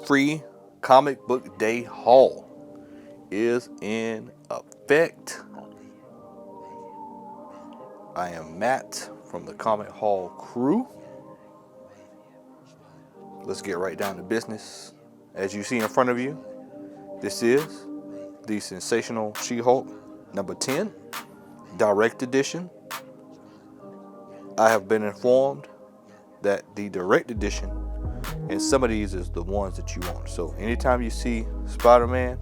free comic book day haul is in effect. I am Matt from the Comic Haul crew. Let's get right down to business. As you see in front of you, this is the Sensational She-Hulk number 10, Direct Edition. I have been informed that the Direct Edition and some of these is the ones that you want. So anytime you see Spider-Man,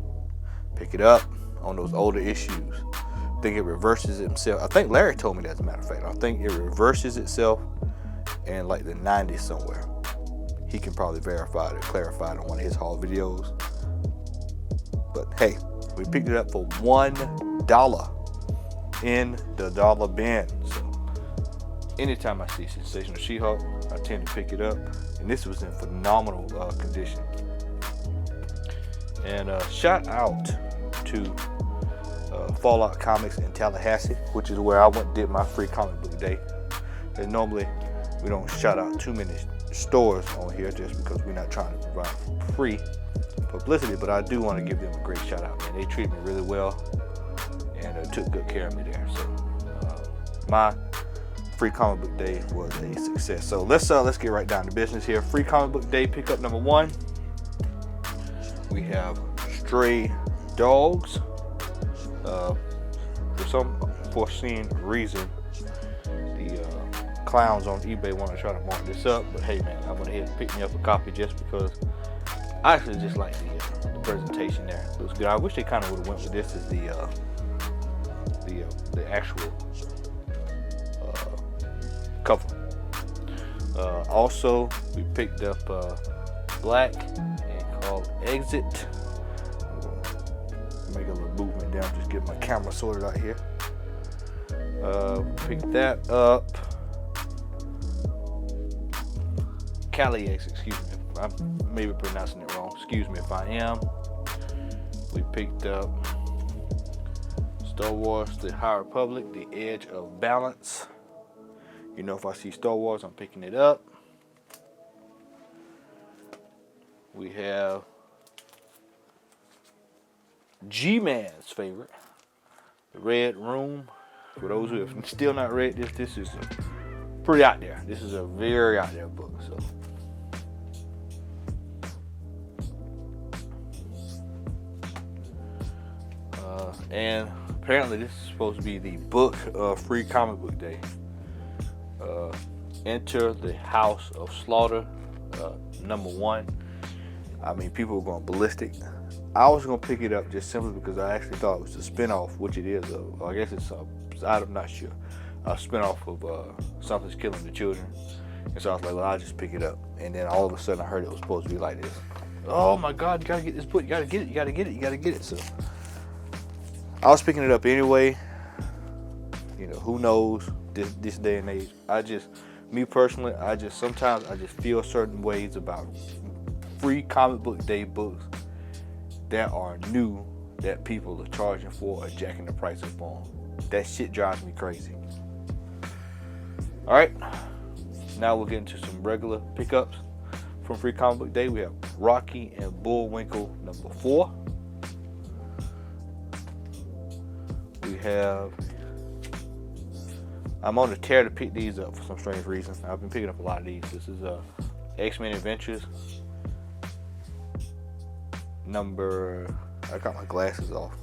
pick it up on those older issues. I think it reverses itself. I think Larry told me that, as a matter of fact. I think it reverses itself in like the 90s somewhere. He can probably verify it or clarify it on one of his haul videos. But hey, we picked it up for $1 in the dollar bin. So anytime I see Sensational She-Hulk, I tend to pick it up. And this was in phenomenal condition. And shout out to Fallout Comics in Tallahassee, which is where I went and did my free comic book day. And normally we don't shout out too many stores on here just because we're not trying to provide free publicity, but I do want to give them a great shout out, man. They treated me really well and took good care of me there. So my free comic book day was a success. So let's get right down to business here. Free comic book day pickup number 1. We have Stray Dogs. For some unforeseen reason, the clowns on eBay want to try to mark this up, but hey man, I went ahead and picked me up a copy just because I actually just like the presentation there. It was good. I wish they kind of would have went with this as the actual cover. Also, we picked up Black and called Exit. Make a little movement down, just get my camera sorted out here. Pick that up. Cali X, excuse me. I may be pronouncing it wrong. Excuse me if I am. We picked up Star Wars: The High Republic, The Edge of Balance. You know, if I see Star Wars, I'm picking it up. We have G-Man's favorite, The Red Room. For those who have still not read this, this is pretty out there. This is a very out there book. So, and apparently this is supposed to be the book of free comic book day. Enter the House of Slaughter, number 1. I mean, people were going ballistic. I was going to pick it up just simply because I actually thought it was a spinoff, which it is. I guess it's I'm not sure. A spinoff of Something's Killing the Children. And so I was like, well, I'll just pick it up. And then all of a sudden I heard it was supposed to be like this. Oh my God, you got to get this book. You got to get it. You got to get it. You got to get it. So I was picking it up anyway. You know, who knows this day and age. Me personally, sometimes I just feel certain ways about free comic book day books that are new that people are charging for or jacking the price up on. That shit drives me crazy. Alright, now we'll get into some regular pickups from free comic book day. We have Rocky and Bullwinkle number 4. We have, I'm on the tear to pick these up for some strange reason. I've been picking up a lot of these. This is XMen Adventures number, I got my glasses off.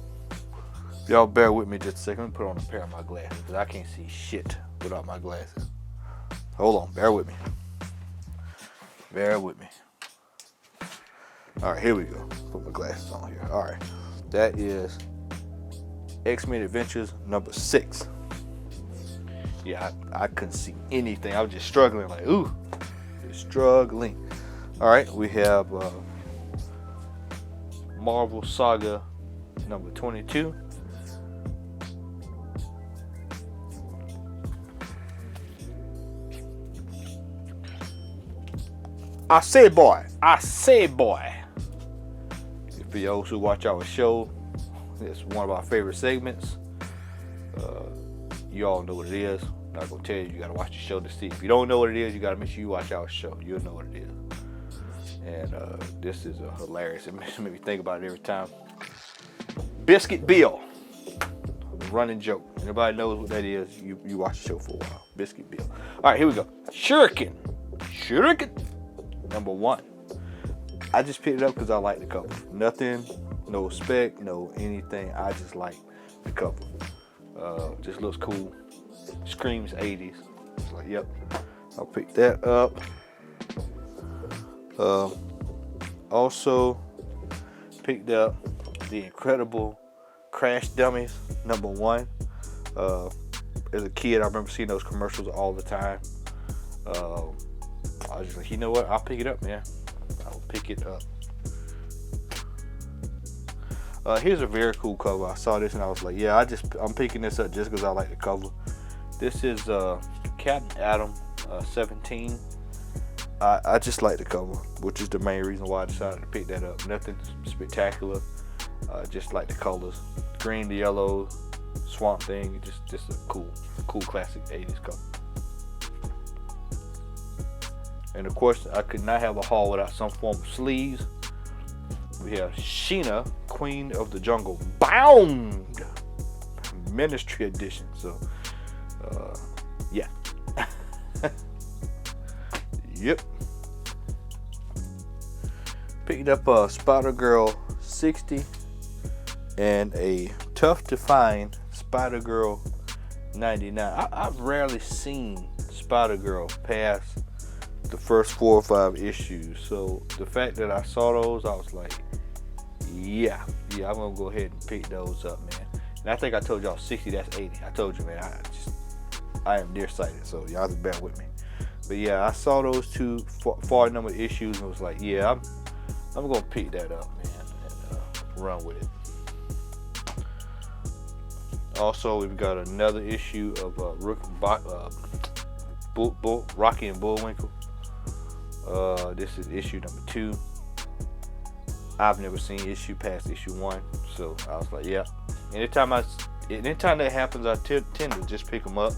Y'all bear with me just a second. Let me put on a pair of my glasses because I can't see shit without my glasses. Hold on, bear with me. Bear with me. Alright, here we go. Put my glasses on here. Alright. That is XMen Adventures number 6. Yeah, I couldn't see anything. I was just struggling, like, ooh, just struggling. Alright, we have Marvel Saga number 22. I say boy. For those who watch our show, it's one of our favorite segments. You all know what it is. I'm not gonna tell you. You gotta watch the show to see. If you don't know what it is, you gotta make sure you watch our show. You'll know what it is. And this is hilarious. It makes me think about it every time. Biscuit Bill. Running joke. Anybody knows what that is, you watch the show for a while. Biscuit Bill. All right, here we go. Shuriken. Number 1. I just picked it up because I like the cover. Nothing, no spec, no anything. I just like the cover. Just looks cool. Screams 80s. It's like, yep. I'll pick that up. Also picked up the Incredible Crash Dummies number 1. As a kid, I remember seeing those commercials all the time. I was just like, you know what? I'll pick it up, man. I'll pick it up. Here's a very cool cover. I saw this and I was like, yeah, I'm picking this up just because I like the cover. This is Captain Atom 17. I just like the cover, which is the main reason why I decided to pick that up. Nothing spectacular. Just like the colors, green, the yellow, swamp thing. Just a cool classic 80s cover. And of course, I could not have a haul without some form of sleeves. We have Sheena, Queen of the Jungle, Bound Ministry Edition. So, yeah. Yep. Picked up a Spider-Girl 60 and a tough to find Spider-Girl 99. I've rarely seen Spider-Girl past the first 4 or 5 issues, so the fact that I saw those, I was like, yeah, I'm gonna go ahead and pick those up, man. And I think I told y'all 60, that's 80. I told you, man, I am nearsighted, so y'all just bear with me. But yeah, I saw those 2 far number issues and was like, yeah, I'm gonna pick that up, man, and run with it. Also, we've got another issue of Rocky and Bullwinkle. This is issue number 2. I've never seen issue past issue 1, so I was like, yeah. Anytime that happens, I tend to just pick them up,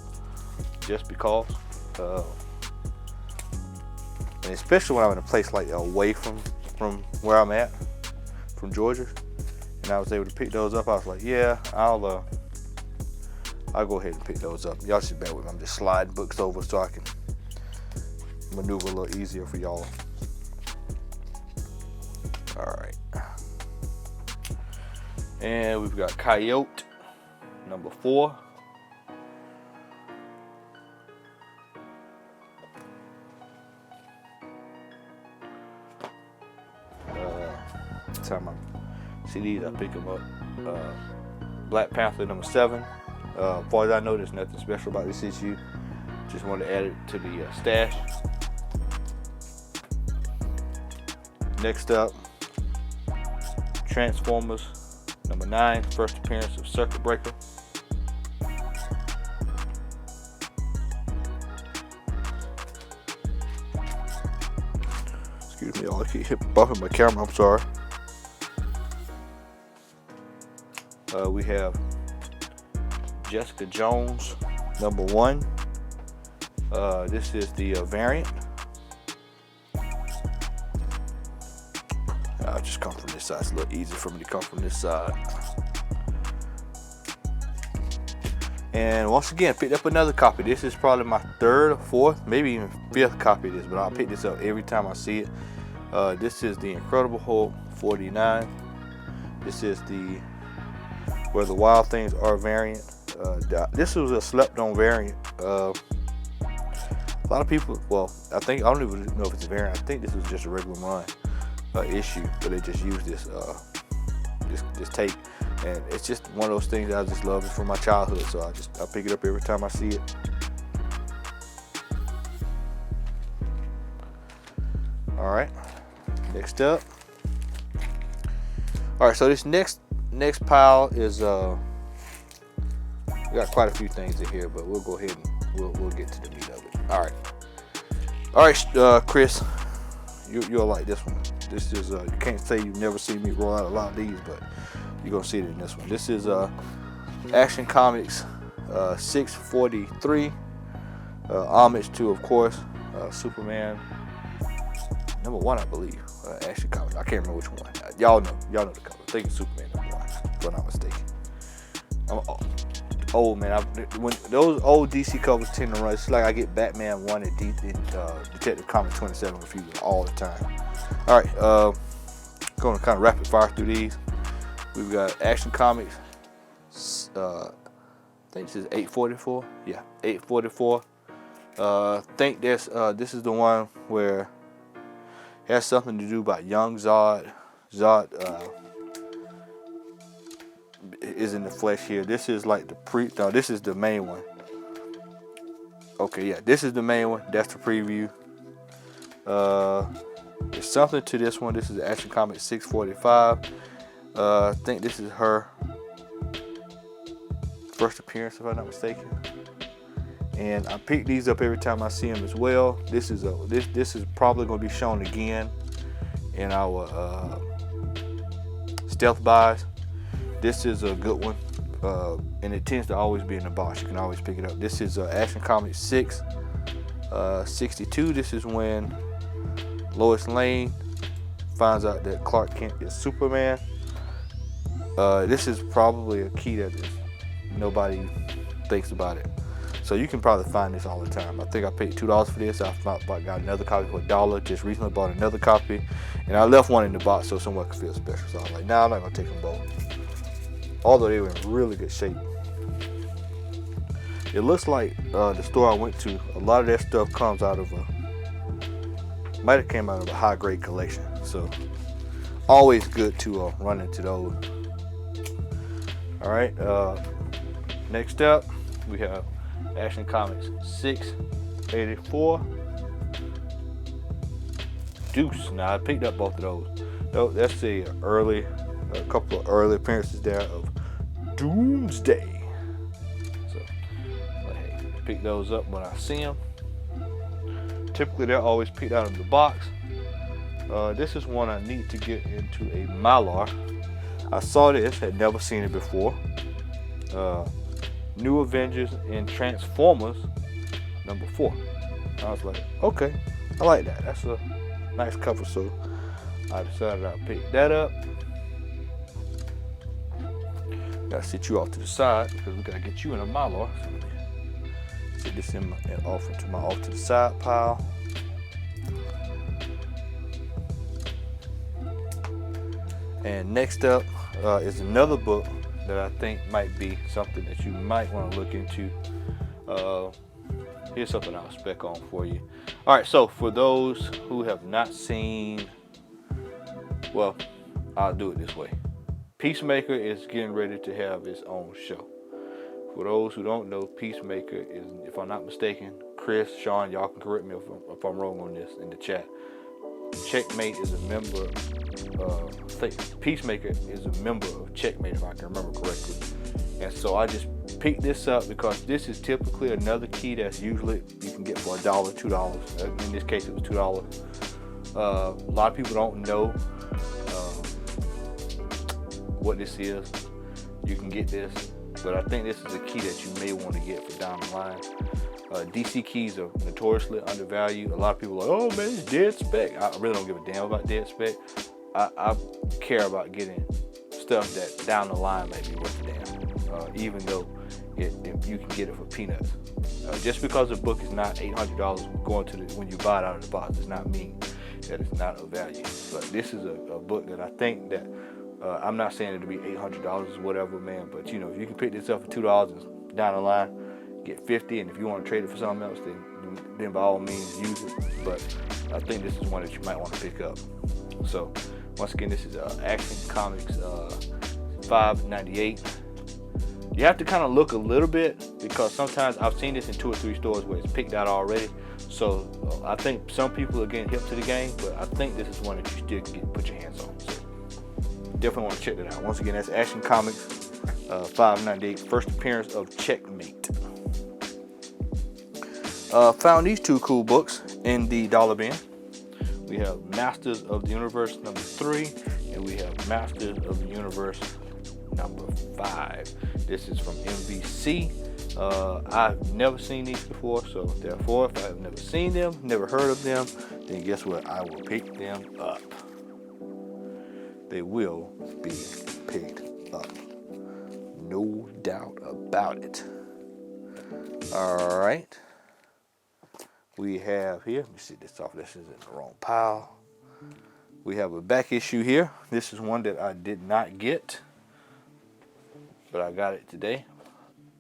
just because. And especially when I'm in a place like away from where I'm at, from Georgia, and I was able to pick those up. I was like, yeah, I'll go ahead and pick those up. Y'all should bear with me. I'm just sliding books over so I can maneuver a little easier for y'all. All right. And we've got Coyote, number 4. Time I see these, I pick them up. Black Panther, number 7. As far as I know, there's nothing special about this issue. Just wanted to add it to the stash. Next up, Transformers, number 9, first appearance of Circuit Breaker. Excuse me, y'all, I keep bumping my camera, I'm sorry. We have Jessica Jones, number 1. This is the variant. I'll just come from this side. It's a little easier for me to come from this side. And once again, picked up another copy. This is probably my 3rd or 4th, maybe even 5th copy of this, but I'll pick this up every time I see it. This is the Incredible Hulk 49. This is the Where the Wild Things Are variant. This was a slept-on variant. A lot of people, well, I don't even know if it's a variant. I think this was just a regular run issue, but they just used this tape, and it's just one of those things that I just love. It's from my childhood, so I pick it up every time I see it. All right, next up. All right, so this next pile is we got quite a few things in here, but we'll go ahead and we'll get to the meat of it. All right, Chris, you'll like this one. This is you can't say you've never seen me roll out a lot of these, but you're gonna see it in this one. This is Action Comics 643, homage to, of course, Superman number 1, I believe. Action Comics. I can't remember which one. Y'all know the cover. I think it's Superman number 1, if I'm not mistaken. I'm old, man. When those old DC covers tend to run, it's like I get Batman 1 and Detective Comics 27 refusal all the time. All right, going to kind of rapid fire through these. We've got Action Comics. I think this is 844. Yeah, 844. I think this is the one where it has something to do about young Zod. Zod is in the flesh here. This is like no, this is the main one. Okay, yeah, this is the main one. That's the preview. There's something to this one. This is Action Comics 645. I think this is her first appearance, if I'm not mistaken. And I pick these up every time I see them as well. This is probably going to be shown again in our stealth buys. This is a good one, and it tends to always be in the box. You can always pick it up. This is Action Comics 662. This is when Lois Lane finds out that Clark Kent is Superman. This is probably a key that nobody thinks about it. So you can probably find this all the time. I think I paid $2 for this. I got another copy for $1. Just recently bought another copy, and I left one in the box so someone could feel special. So I was like, nah, I'm not gonna take them both. Although they were in really good shape. It looks like the store I went to, a lot of that stuff comes out of might have came out of a high grade collection. So always good to run into those. All right. Next up, we have Action Comics 684. Deuce. Now I picked up both of those. That's a couple of early appearances there of Doomsday. So, hey, pick those up when I see them. Typically, they're always picked out of the box. This is one I need to get into a Mylar. I saw this, had never seen it before. New Avengers and Transformers number 4. I was like, okay, I like that. That's a nice cover, so I decided I'd pick that up. Gotta sit you off to the side because we gotta get you in a Mylar. So sit this off into my off to the side pile. And next up is another book that I think might be something that you might want to look into. Here's something I'll spec on for you. All right, so for those who have not seen, well, I'll do it this way. Peacemaker is getting ready to have his own show. For those who don't know, Peacemaker is, if I'm not mistaken, Chris, Sean, y'all can correct me if I'm wrong on this in the chat. Checkmate is a member Peacemaker is a member of Checkmate, if I can remember correctly. And so I just picked this up because this is typically another key that's usually you can get for $1, $2. In this case, it was $2. A lot of people don't know what this is. You can get this, but I think this is a key that you may want to get for down the line. DC keys are notoriously undervalued. A lot of people are like, oh man, it's dead spec. I really don't give a damn about dead spec. I care about getting stuff that down the line may be worth a damn, even though if you can get it for peanuts. Just because a book is not $800 going to when you buy it out of the box does not mean that it's not of value. But this is a book that I think that I'm not saying it'll be $800 or whatever, man. But you know, if you can pick this up for $2 and down the line get $50, and if you want to trade it for something else, then by all means use it. But I think this is one that you might want to pick up. So once again, this is Action Comics 598. You have to kind of look a little bit because sometimes I've seen this in 2 or 3 stores where it's picked out already. So I think some people are getting hip to the game, but I think this is one that you still can put your hands on. So definitely want to check that out. Once again, that's Action Comics 598, first appearance of Checkmate. Found these 2 cool books in the dollar bin. We have Masters of the Universe number 3, and we have Masters of the Universe number 5. This is from MVC. I've never seen these before, so therefore, if I've never seen them, never heard of them, then guess what? I will pick them up. They will be picked up. No doubt about it. All right. We have here, let me see this off. This is in the wrong pile. We have a back issue here. This is one that I did not get, but I got it today.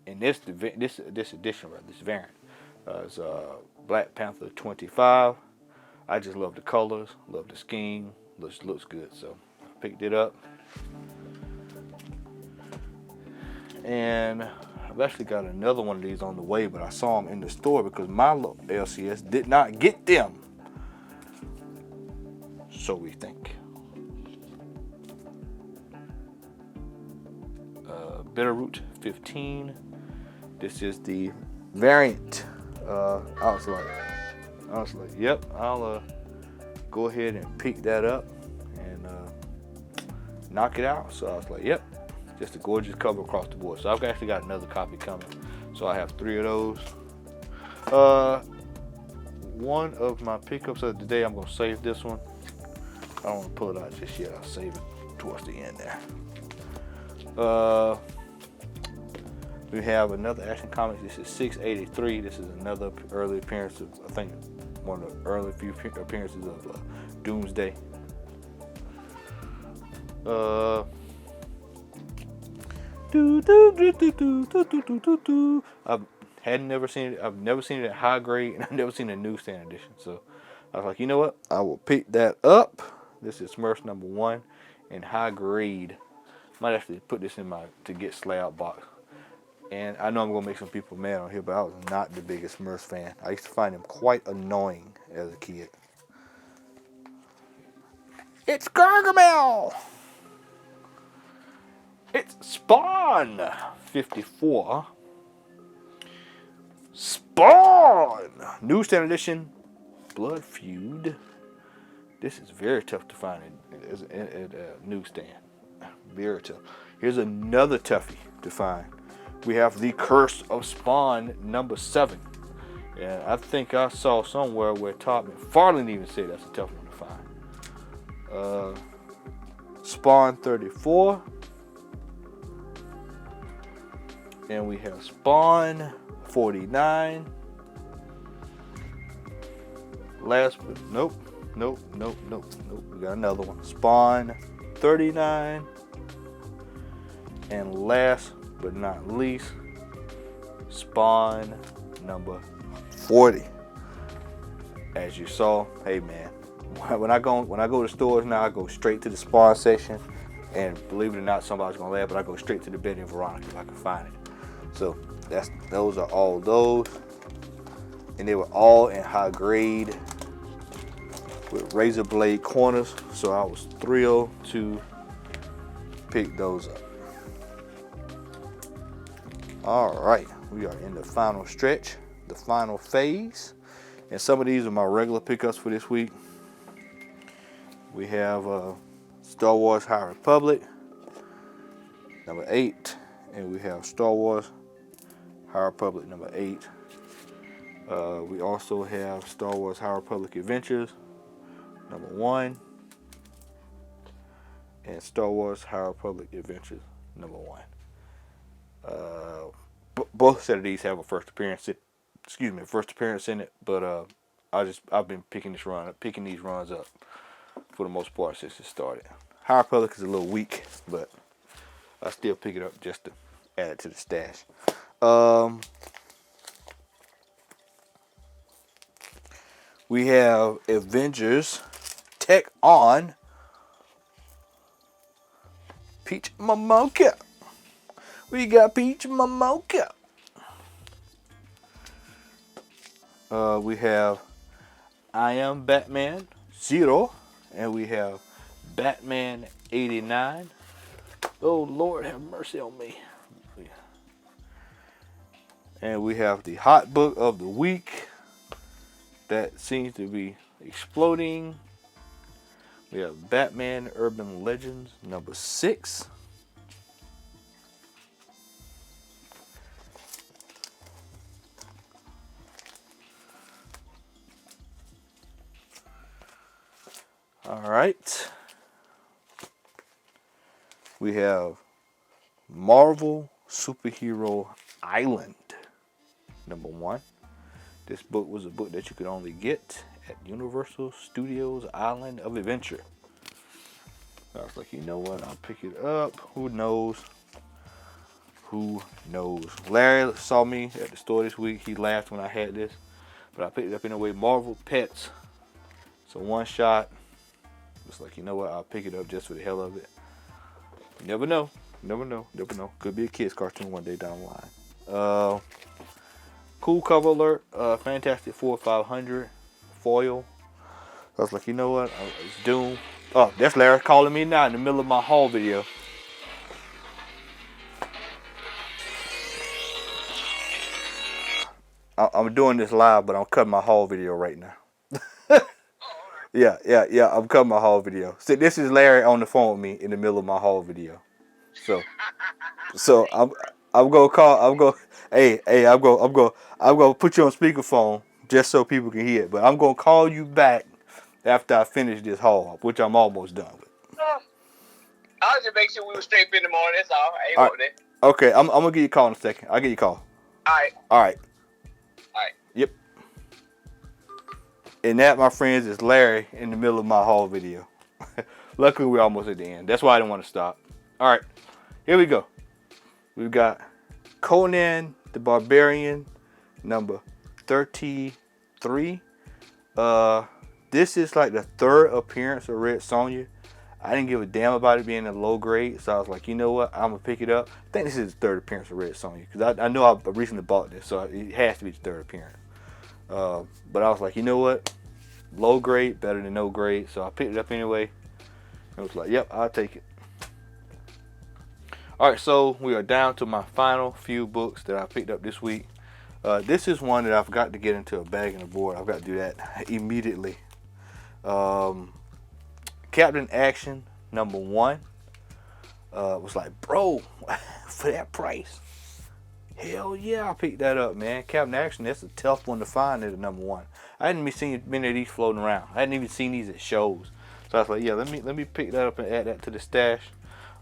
And this edition, right, this variant, is Black Panther 25. I just love the colors, love the scheme, looks good. So I picked it up. And I've actually got another one of these on the way, but I saw them in the store because my little LCS did not get them. So we think. Bitterroot 15. This is the variant. I was like, yep, I'll go ahead and pick that up and knock it out. So I was like, yep, just a gorgeous cover across the board. So I've actually got another copy coming. So I have 3 of those. One of my pickups of the day, I'm gonna save this one. I don't want to pull it out just yet. I'll save it towards the end there. We have another Action Comics. This is 683. This is another early appearance of, I think, one of the early few appearances of Doomsday. I've never seen it. I've never seen it at high grade, and I've never seen a newsstand edition. So I was like, you know what? I will pick that up. This is Smurf number 1 in high grade. Might actually put this in my to get slab box. And I know I'm gonna make some people mad on here, but I was not the biggest Smurf fan. I used to find him quite annoying as a kid. It's Gargamel! It's Spawn 54. Spawn! Newsstand edition, Blood Feud. This is very tough to find at a newsstand. Very tough. Here's another toughie to find. We have the Curse of Spawn number 7. And I think I saw somewhere where Topman Farland even said that's a tough one to find. Spawn 34. And we have Spawn 49. Last but nope. We got another one. Spawn 39. And last but not least, Spawn number 40. As you saw, hey man, when I go to stores now, I go straight to the Spawn section, and believe it or not, somebody's gonna laugh, but I go straight to the Betty and Veronica if I can find it. So those are all those, and they were all in high grade with razor blade corners. So I was thrilled to pick those up. All right, we are in the final stretch, the final phase, and some of these are my regular pickups for this week. We have Star Wars High Republic, number 8, and we have Star Wars High Republic number 8. We also have Star Wars High Republic Adventures, number 1, and Star Wars High Republic Adventures, number 1. Both set of these have a first appearance in it, but I've been picking these runs up for the most part since it started. High Republic is a little weak, but I still pick it up just to add it to the stash. We have Avengers Tech on Peach Momoka. We got Peach Momoka. We have I Am Batman 0, and we have Batman 89. Oh Lord, have mercy on me. And we have the hot book of the week that seems to be exploding. We have Batman Urban Legends number 6. All right. We have Marvel Superhero Island, #1. This book was a book that you could only get at Universal Studios Island of Adventure. I was like, you know what? I'll pick it up. Who knows? Who knows? Larry saw me at the store this week. He laughed when I had this, but I picked it up anyway. Marvel Pets. It's a one-shot. It's like, you know what? I'll pick it up just for the hell of it. You never know. Never know. Never know. Could be a kid's cartoon one day down the line. Cool cover alert. Fantastic Four 500 foil. I was like, you know what? It's Doom. Oh, that's Larry calling me now in the middle of my haul video. I'm doing this live, but I'm cutting my haul video right now. Yeah. I'm cutting my haul video. So this is Larry on the phone with me in the middle of my haul video. So I'm gonna call. I'm gonna put you on speakerphone just so people can hear it. But I'm gonna call you back after I finish this haul, which I'm almost done with. I'll just make sure we were straight in the morning. That's all. I ain't all right. Okay, I'm gonna give you a call in a second. I'll give you a call. All right. Yep. And that, my friends, is Larry in the middle of my haul video. Luckily, we're almost at the end. That's why I didn't want to stop. All right, here we go. We've got Conan the Barbarian, #33. This is like the third appearance of Red Sonja. I didn't give a damn about it being a low grade, so I was like, you know what? I'm gonna pick it up. I think this is the third appearance of Red Sonja because I know I recently bought this, so it has to be the third appearance. But I was like, you know what? Low grade, better than no grade. So I picked it up anyway. I was like, yep, I'll take it. All right, so we are down to my final few books that I picked up this week. This is one that I've got to get into a bag and a board. I've got to do that immediately. Captain Action, #1. Was like, bro, for that price. Hell yeah, I picked that up, man. Captain Action, that's a tough one to find at a #1. I hadn't even seen many of these floating around. I hadn't even seen these at shows. So I was like, yeah, let me pick that up and add that to the stash.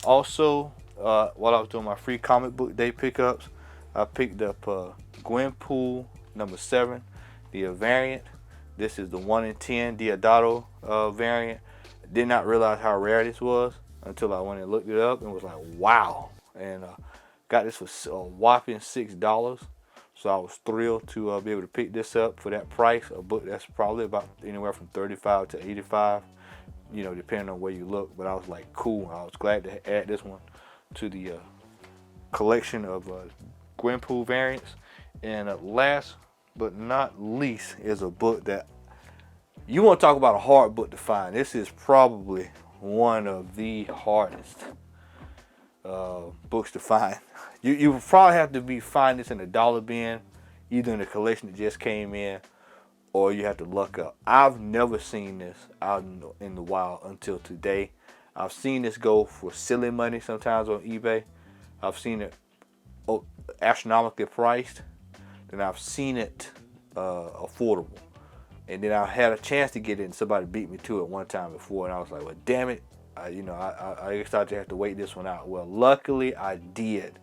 Also, while I was doing my free comic book day pickups, I picked up Gwenpool #7, the variant. This is the 1 in 10 Deodato variant. Did not realize how rare this was until I went and looked it up and was like, wow. And got this for a whopping $6. So I was thrilled to be able to pick this up for that price. A book that's probably about anywhere from $35 to $85, you know, depending on where you look. But I was like, cool. I was glad to add this one to the collection of Gwenpool variants. And last but not least is a book that you want to talk about a hard book to find. This is probably one of the hardest books to find. You probably have to find this in a dollar bin, either in the collection that just came in, or you have to look up. I've never seen this out in the wild until today. I've seen this go for silly money sometimes on eBay. I've seen it astronomically priced. Then I've seen it affordable. And then I had a chance to get it and somebody beat me to it one time before. And I was like, well, damn it. I guess I just have to wait this one out. Well, luckily I did.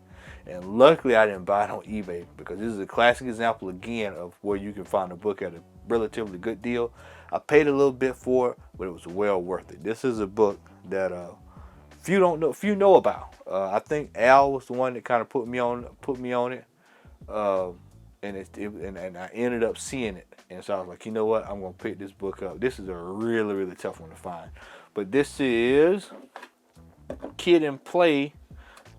And luckily I didn't buy it on eBay, because this is a classic example again of where you can find a book at a relatively good deal. I paid a little bit for it, but it was well worth it. This is a book that few know about. I think Al was the one that kind of put me on it. And I ended up seeing it. And so I was like, you know what? I'm going to pick this book up. This is a really, really tough one to find. But this is Kid and Play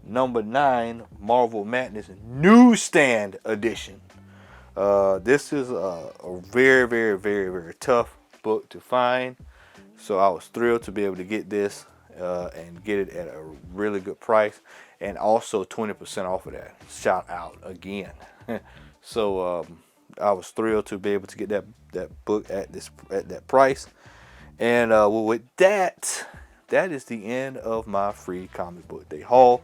#9, Marvel Madness Newsstand Edition. This is a very, very, very, very tough book to find. So I was thrilled to be able to get this and get it at a really good price. And also 20% off of that. Shout out again. So I was thrilled to be able to get that book at that price. And with that is the end of my free comic book day haul,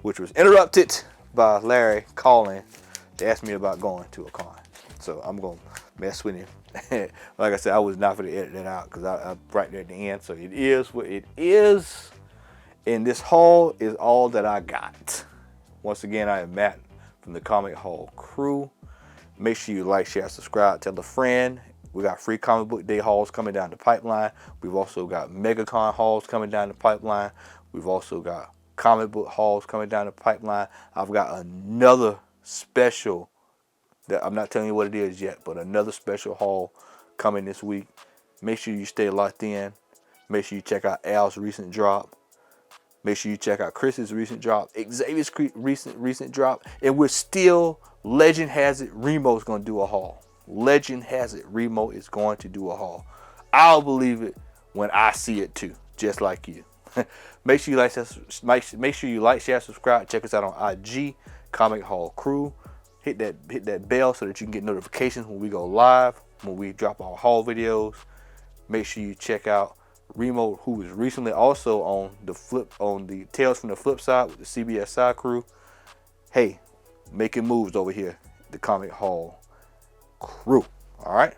which was interrupted by Larry calling to ask me about going to a con. So I'm gonna mess with him Like I said, I was not going to edit that out because I'm right there at the end. So it is what it is. And this haul is all that I got. Once again, I am Matt from the Comic Haul Crew. Make sure you like, share, subscribe, tell a friend. We got free comic book day hauls coming down the pipeline. We've also got MegaCon hauls coming down the pipeline. We've also got comic book hauls coming down the pipeline. I've got another special that I'm not telling you what it is yet, but another special haul coming this week. Make sure you stay locked in. Make sure you check out Al's recent drop. Make sure you check out Chris's recent drop, Xavier's recent drop, and we're still, legend has it, Remo's going to do a haul. Legend has it, Remo is going to do a haul. I'll believe it when I see it too, just like you. Make sure you like, share, subscribe. Check us out on IG, Comic Haul Crew. Hit that bell so that you can get notifications when we go live, when we drop our haul videos. Make sure you check out Remo, who was recently also on the Tales from the Flip Side with the CBS Side Crew. Hey, making moves over here, the Comic Haul Crew. All right,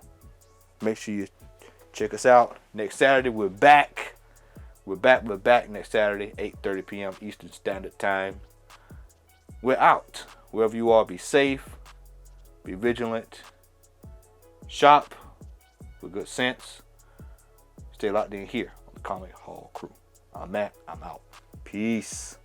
make sure you check us out. Next Saturday we're back. We're back next Saturday, 8:30 p.m. Eastern Standard Time. We're out. Wherever you are, be safe, be vigilant, shop with good sense. Stay locked in here on the Comic Haul Crew. I'm Matt. I'm out. Peace.